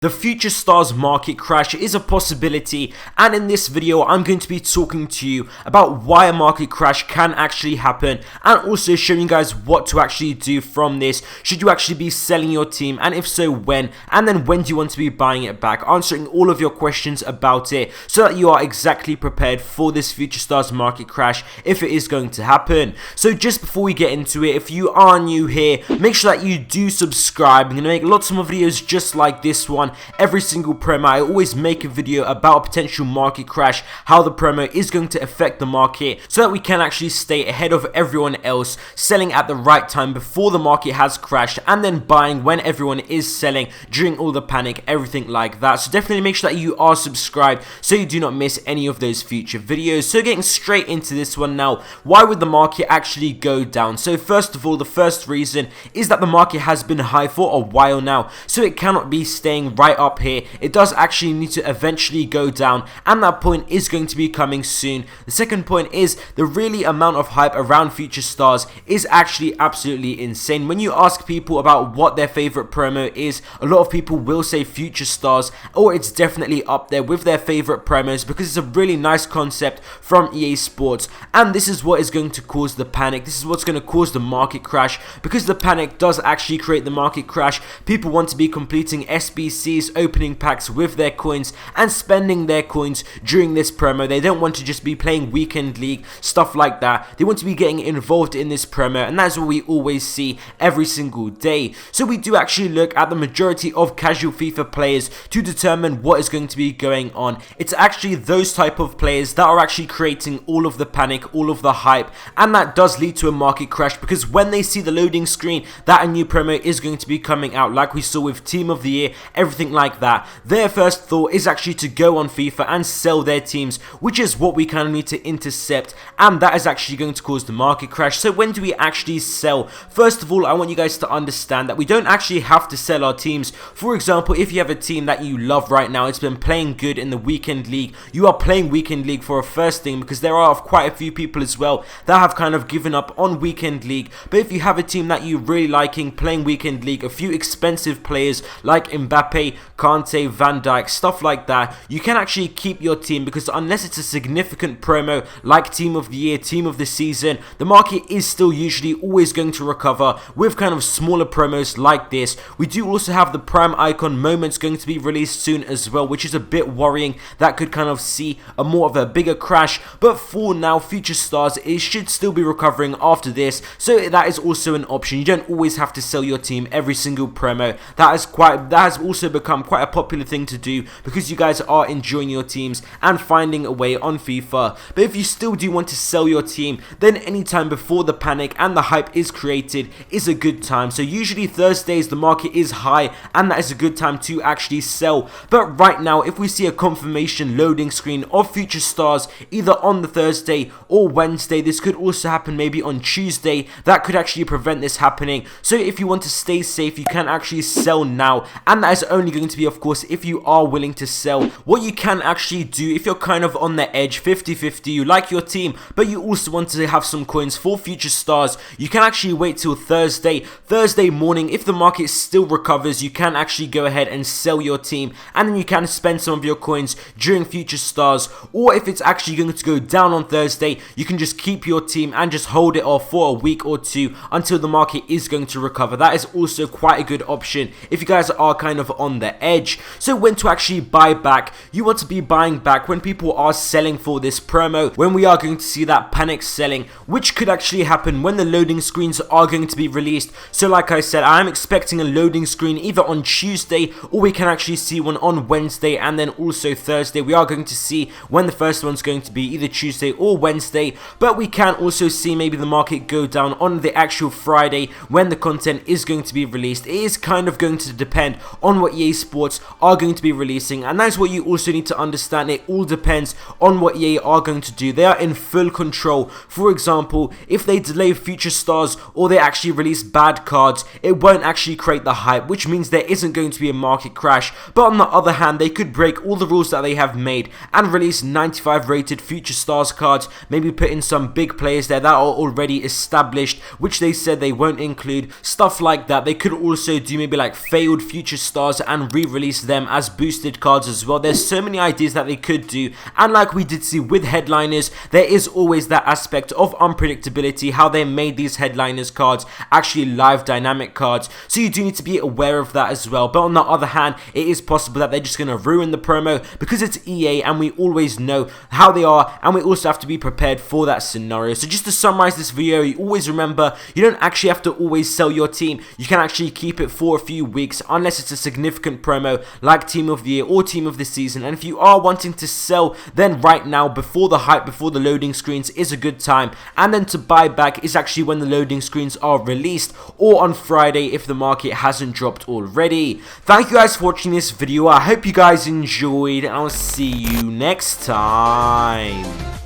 The future stars market crash is a possibility, and in this video I'm going to be talking to you about why a market crash can actually happen, and also showing you guys what to actually do from this. Should you actually be selling your team, and if so, when? And then when do you want to be buying it back? Answering all of your questions about it so that you are exactly prepared for this future stars market crash if it is going to happen. So just before we get into it, if you are new here, make sure that you do subscribe. I'm going to make lots more videos just like this one. Every single promo, I always make a video about a potential market crash, how the promo is going to affect the market, so that we can actually stay ahead of everyone else, selling at the right time before the market has crashed, and then buying when everyone is selling during all the panic, everything like that. So definitely make sure that you are subscribed so you do not miss any of those future videos. So getting straight into this one now, why would the market actually go down? So first of all, the first reason is that the market has been high for a while now, so it cannot be staying right up here. It does actually need to eventually go down, and that point is going to be coming soon. The second point is the really amount of hype around future stars is actually absolutely insane. When you ask people about what their favorite promo is, a lot of people will say future stars, or it's definitely up there with their favorite promos because it's a really nice concept from EA Sports, and this is what is going to cause the panic. This is what's going to cause the market crash, because the panic does actually create the market crash. People want to be completing SBCs, opening packs with their coins and spending their coins during this promo. They don't want to just be playing weekend league, stuff like that. They want to be getting involved in this promo, and that's what we always see every single day. So we do actually look at the majority of casual FIFA players to determine what is going to be going on. It's actually those type of players that are actually creating all of the panic, all of the hype, and that does lead to a market crash, because when they see the loading screen that a new promo is going to be coming out, like we saw with Team of the Year, everything like that, their first thought is actually to go on FIFA and sell their teams, which is what we kind of need to intercept, and that is actually going to cause the market crash. So when do we actually sell? First of all, I want you guys to understand that we don't actually have to sell our teams. For example, if you have a team that you love right now, it's been playing good in the weekend league, you are playing weekend league for a first thing, because there are quite a few people as well that have kind of given up on weekend league. But if you have a team that you're really liking playing weekend league, a few expensive players like Mbappe, Kante, Van Dijk, stuff like that, you can actually keep your team, because unless it's a significant promo like Team of the Year, Team of the Season, the market is still usually always going to recover with kind of smaller promos like this. We do also have the Prime Icon moments going to be released soon as well, which is a bit worrying. That could kind of see a more of a bigger crash, but for now, future stars, it should still be recovering after this, so that is also an option. You don't always have to sell your team every single promo. That has also become quite a popular thing to do, because you guys are enjoying your teams and finding a way on FIFA. But if you still do want to sell your team, then anytime before the panic and the hype is created is a good time. So usually Thursdays the market is high, and that is a good time to actually sell. But right now, if we see a confirmation loading screen of future stars either on the Thursday or Wednesday, this could also happen maybe on Tuesday, that could actually prevent this happening. So if you want to stay safe, you can actually sell now, and that is only going to be, of course, if you are willing to sell. What you can actually do if you're kind of on the edge, 50-50, you like your team but you also want to have some coins for future stars, you can actually wait till Thursday morning. If the market still recovers, you can actually go ahead and sell your team, and then you can spend some of your coins during future stars. Or if it's actually going to go down on Thursday, you can just keep your team and just hold it off for a week or two until the market is going to recover. That is also quite a good option if you guys are kind of on the edge. So when to actually buy back, you want to be buying back when people are selling for this promo, when we are going to see that panic selling, which could actually happen when the loading screens are going to be released. So like I said, I am expecting a loading screen either on Tuesday, or we can actually see one on Wednesday, and then also Thursday. We are going to see when the first one's going to be, either Tuesday or Wednesday, but we can also see maybe the market go down on the actual Friday when the content is going to be released. It is kind of going to depend on what EA Sports are going to be releasing, and that's what you also need to understand. It all depends on what EA are going to do. They are in full control. For example, if they delay future stars or they actually release bad cards, it won't actually create the hype, which means there isn't going to be a market crash. But on the other hand, they could break all the rules that they have made and release 95 rated future stars cards, maybe put in some big players there that are already established, which they said they won't include, stuff like that. They could also do maybe like failed future stars and re-release them as boosted cards as well. There's so many ideas that they could do, and like we did see with headliners, there is always that aspect of unpredictability, how they made these headliners cards actually live dynamic cards, so you do need to be aware of that as well. But on the other hand, it is possible that they're just going to ruin the promo because it's EA and we always know how they are, and we also have to be prepared for that scenario. So just to summarize this video, you always remember, you don't actually have to always sell your team. You can actually keep it for a few weeks unless it's a significant promo like Team of the Year or Team of the Season. And if you are wanting to sell, then right now, before the hype, before the loading screens, is a good time. And then to buy back is actually when the loading screens are released, or on Friday if the market hasn't dropped already. Thank you guys for watching this video. I hope you guys enjoyed, and I'll see you next time.